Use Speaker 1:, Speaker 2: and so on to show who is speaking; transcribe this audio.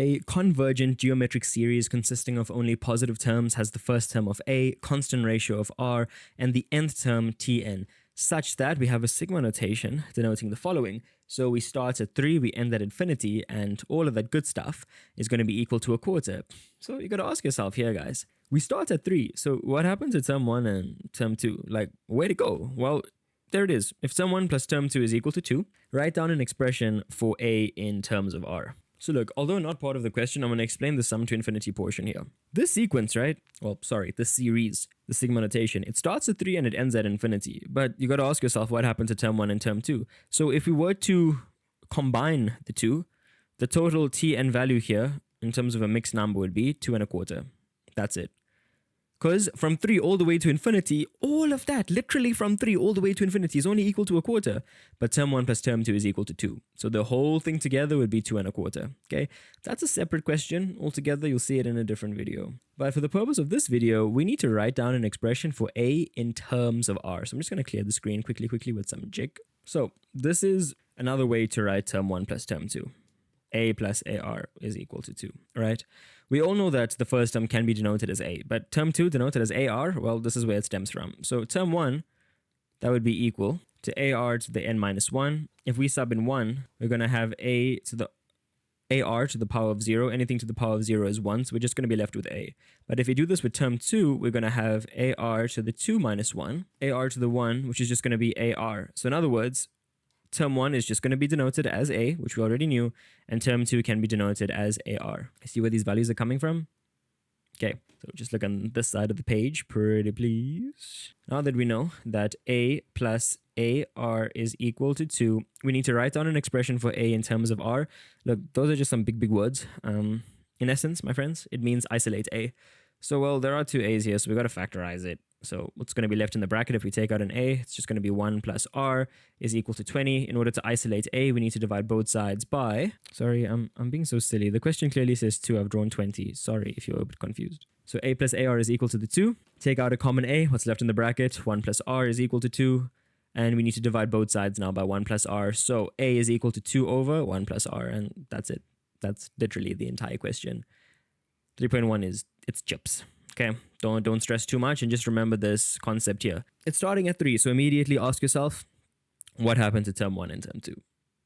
Speaker 1: A convergent geometric series consisting of only positive terms has the first term of a, constant ratio of r, and the nth term tn, such that we have a sigma notation denoting the following. So we start at 3, we end at infinity, and all of that good stuff is going to be equal to a quarter. So you got to ask yourself here, guys. We start at 3, so what happens to term 1 and term 2? Like, where to go? Well, there it is. If term 1 plus term 2 is equal to 2, write down an expression for a in terms of r. So look, although not part of the question, I'm going to explain the sum to infinity portion here. This sequence, right? Well, sorry, this series, the sigma notation, it starts at 3 and it ends at infinity. But you got to ask yourself what happened to term 1 and term 2. So if we were to combine the two, the total tn value here in terms of a mixed number would be 2 1/4. That's it. Because from 3 all the way to infinity, all of that, literally from 3 all the way to infinity, is only equal to a quarter. But term 1 plus term 2 is equal to 2. So the whole thing together would be 2 1/4. Okay, that's a separate question altogether. You'll see it in a different video. But for the purpose of this video, we need to write down an expression for a in terms of r. So I'm just going to clear the screen quickly with some jig. So this is another way to write term 1 plus term 2. A plus AR is equal to 2, right? We all know that the first term can be denoted as A, but term 2 denoted as AR, well, this is where it stems from. So term 1, that would be equal to AR to the n minus 1. If we sub in 1, we're going to have A to the AR to the power of 0. Anything to the power of 0 is 1, so we're just going to be left with A. But if we do this with term 2, we're going to have AR to the 2 minus 1, AR to the 1, which is just going to be AR. So in other words, term 1 is just going to be denoted as A, which we already knew, and term 2 can be denoted as AR. See where these values are coming from? Okay, so just look on this side of the page, pretty please. Now that we know that A plus AR is equal to 2, we need to write down an expression for A in terms of R. Look, those are just some big words. In essence, my friends, it means isolate A. So, well, there are two A's here, so we've got to factorize it. So what's going to be left in the bracket if we take out an A? It's just going to be 1 plus R is equal to 20. In order to isolate A, we need to divide both sides by... Sorry, I'm being so silly. The question clearly says 2. I've drawn 20. Sorry if you're a bit confused. So A plus AR is equal to the 2. Take out a common A. What's left in the bracket? 1 plus R is equal to 2. And we need to divide both sides now by 1 plus R. So A is equal to 2 over 1 plus R. And that's it. That's literally the entire question. 3.1 is, it's chips. Okay, don't stress too much and just remember this concept here. It's starting at 3, so immediately ask yourself, what happened to term 1 and term 2?